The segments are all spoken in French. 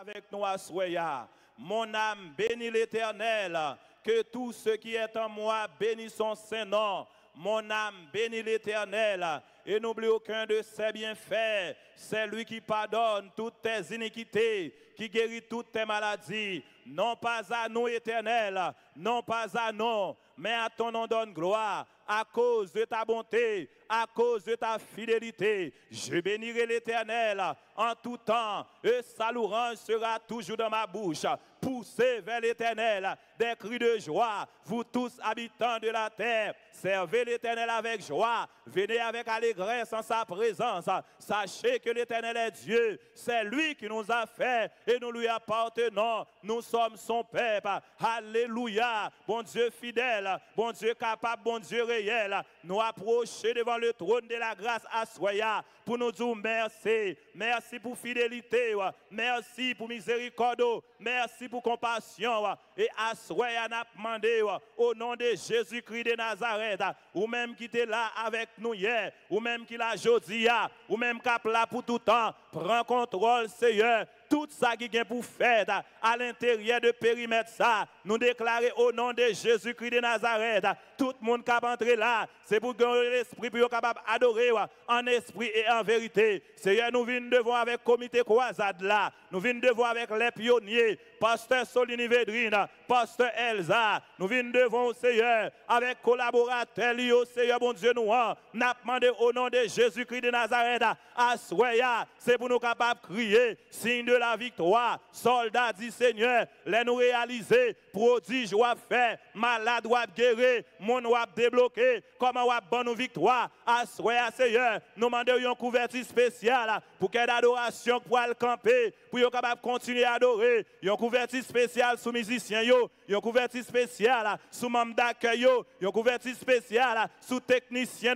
avec nous à soya. Mon âme bénit l'Éternel, que tout ce qui est en moi bénisse son Saint-Nom. Mon âme bénit l'Éternel et n'oublie aucun de ses bienfaits. C'est lui qui pardonne toutes tes iniquités, qui guérit toutes tes maladies. Non pas à nous, Éternel, non pas à nous, mais à ton nom donne gloire, à cause de ta bonté, à cause de ta fidélité. Je bénirai l'Éternel en tout temps, et sa louange sera toujours dans ma bouche. Poussez vers l'Éternel des cris de joie, vous tous habitants de la terre. Servez l'Éternel avec joie, venez avec allégresse en sa présence. Sachez que l'Éternel est Dieu, c'est lui qui nous a fait et nous lui appartenons. Nous sommes son peuple. Alléluia. Bon Dieu fidèle, bon Dieu capable, bon Dieu réel. Nous approcher devant le trône de la grâce à Soya pour nous dire merci. Merci pour fidélité, merci pour miséricorde, merci pour compassion. Et à Soya n'a demandé au nom de Jésus-Christ de Nazareth, ou même qui était là avec nous hier, ou même qui l'a jodi, ou même qui est là pour tout temps, prends contrôle, Seigneur. Tout ça qui vient pour faire à l'intérieur de périmètre ça, nous déclarer au nom de Jésus-Christ de Nazareth, tout le monde qui va entrer là, c'est pour que l'esprit puisse capable adorer en esprit et en vérité. Seigneur, nous venons devant avec le comité croisade là, nous venons devant avec les pionniers, pasteur Solini Védrine, pasteur Elsa, nous venons devant Seigneur avec collaborateurs, Seigneur bon Dieu nous avons demandé au nom de Jésus-Christ de Nazareth à Soya, c'est pour nous capables de crier, signe de la victoire, soldats dit Seigneur, les nous réaliser, prodige ou fait, malade ou guérir, mon ou débloqué, comment ou bonne nous victoire, à Soya Seigneur, nous demandons une couverture spéciale pour qu'il y ait d'adoration pour aller camper, pour être capable de continuer à adorer, une couverture spéciale sous musiciens, une couverture spéciale sous membres d'accueil, une couverture spéciale sous techniciens,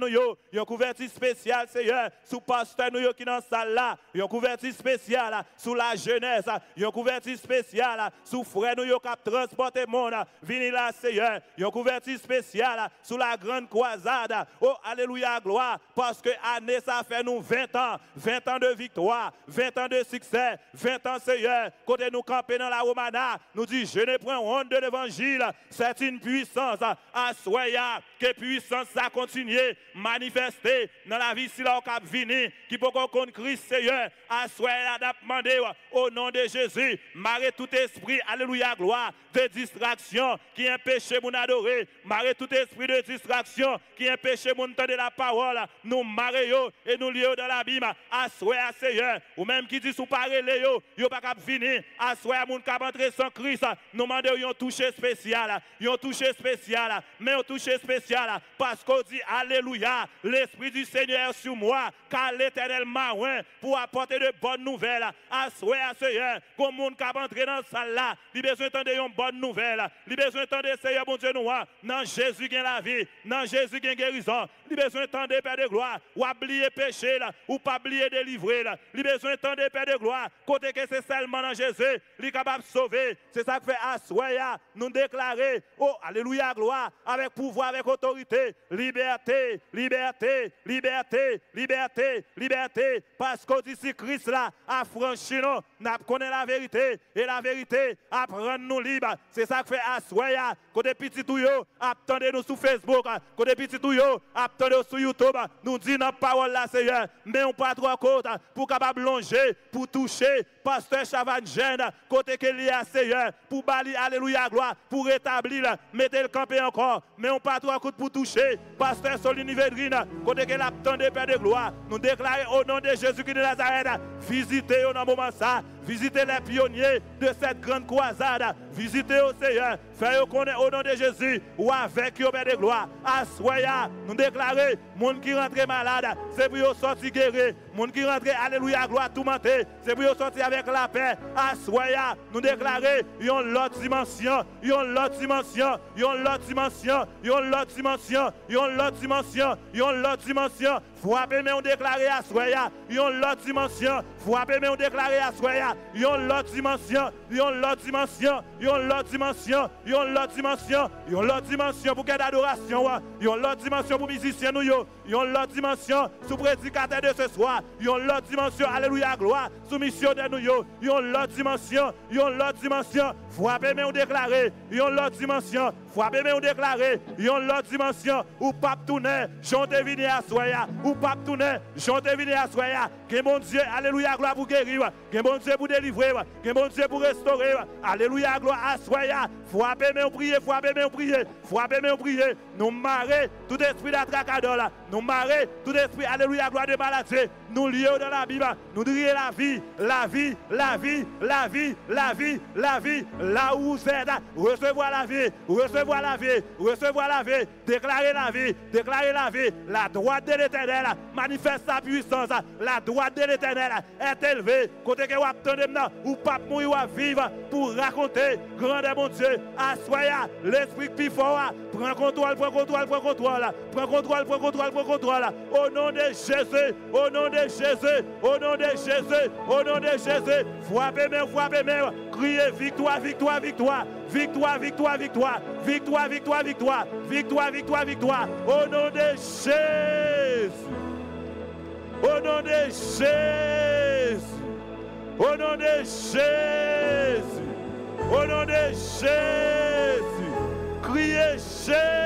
une couverture spéciale Seigneur, sous pasteur qui dans la salle là, une couverture spéciale sous la jeunesse, une couverture spéciale sous frère nous qui transporté monde, venez là Seigneur, une couverture spéciale sous la grande croisade. Oh alléluia gloire, parce que année ça fait nous 20 ans de victoire, 20 ans de succès, 20 ans Seigneur, côté nous camper dans la Romana, nous dit je ne prends honte de l'évangile, c'est une puissance à soya que puissance ça continue manifester dans la vie si là au cap venir qui peut qu'on Christ Seigneur à soya d'a demandé au nom de Jésus, marrer tout esprit, alléluia, gloire, de distraction qui empêche mon adorer, marrer tout esprit de distraction qui empêche mon entendre la parole, nous marrer et nous lions dans l'abîme, assoyer à Seigneur, ou même qui dit sous parler yo pas cap venir, assoyer mon cap entrer sans Christ, nous demandons un toucher spécial, mais un toucher spécial, parce qu'on dit alléluia, l'esprit du Seigneur est sur moi, car l'Éternel m'a oint pour apporter de bonnes nouvelles, assoyer à Seigneur, comme mon cap entrer dans cette salle là, il besoin d'entendre une bonne nouvelle, il besoin d'entendre Seigneur mon Dieu nous, dans Jésus qui la vie, dans Jésus qui guérison, il besoin d'entendre Père de gloire, ou oublier péché là, ou pas oublier délivrer là, il besoin d'entendre Père de gloire, côté que c'est seulement dans Jésus, il est capable de sauver, c'est ça que fait Assoya, nous déclarer, oh alléluia gloire, avec pouvoir, avec autorité, liberté, liberté, liberté, liberté, liberté, parce que d'ici Christ là, a franchi nous, n'a connaît la vérité, et la vérité apprend nous libres, c'est ça que fait Assoya, côté petit tout yo, attendez-nous sur Facebook, côté petit tout yo, attendez-nous sur YouTube, nous disons notre parole là Seigneur, mais on pas trop côté pour capable longer, pour toucher, pasteur Chavangen, côté que lié à Seigneur, pour bali, alléluia, gloire, pour rétablir, mettez le campé encore, mais on pas trop côté pour toucher, pasteur Solini Védrine, côté que l'attendez Père de gloire, nous déclarons au nom de Jésus-Christ de Nazareth, visitez au moment ça, visitez les pionniers de cette grande croisade, visitez au Seigneur, faites connaître au nom de Jésus, ou avec eux Père de gloire, à Soya, nous déclarons, monde qui rentre malade, c'est pour eux sortir guéri, monde qui rentre, alléluia, gloire, tout menté, c'est pour eux sortir avec la paix, à Soya, nous déclarons, yon l'autre dimension, yon l'autre dimension, yon l'autre dimension, yon l'autre dimension, yon l'autre dimension, yon l'autre dimension, frappez mais on déclare à Soya, yon l'autre dimension, frappez mais on déclare à soya, yon l'autre dimension, yon l'autre dimension, yon l'autre dimension, yon l'autre dimension, yon l'autre dimension pour quelle adoration, yon l'autre dimension pour musiciens nous, yon l'autre dimension sous prédicateur de ce soir, yon l'autre dimension, alléluia, gloire, sous missionnaire nous, yon l'autre dimension, frappez mais on déclare, yon l'autre dimension, frappez mais on déclare, yon l'autre dimension, ou pape tourner, chantez venir à soya, ou pape tourner, chantez venir à soya, que mon Dieu, alléluia, gloire pour guérir, que mon Dieu pour délivrer, que mon Dieu pour restaurer, alléluia, gloire à soya, frappez mais on prie, frappez mais on prie, frappez mais on prie, nous marrer tout esprit d'attracador là, nous marrer tout esprit, alléluia, gloire de maladie, nous lions dans la Bible, nous crions la vie, la vie, la vie, la vie, la vie, la vie, là où vous êtes, recevoir la vie, recevoir la vie, recevoir la vie, déclarer la vie, la droite de l'Éternel manifeste sa puissance, la droite de l'Éternel est élevée, côté que vous attendez maintenant, ou pas mourir ou vivre pour raconter, grand mon Dieu, assoya, l'esprit plus fort, prends contrôle, prends contrôle, prends contrôle, prends contrôle, prends contrôle, prends contrôle, au nom de Jésus, au nom de Jésus, au nom de Jésus, au nom de Jésus, frappez même, criez victoire, victoire, victoire, victoire, victoire, victoire, victoire, victoire, victoire, victoire, victoire, victoire, au nom de Jésus, au nom de Jésus, au nom de Jésus, au nom de Jésus, criez Jésus.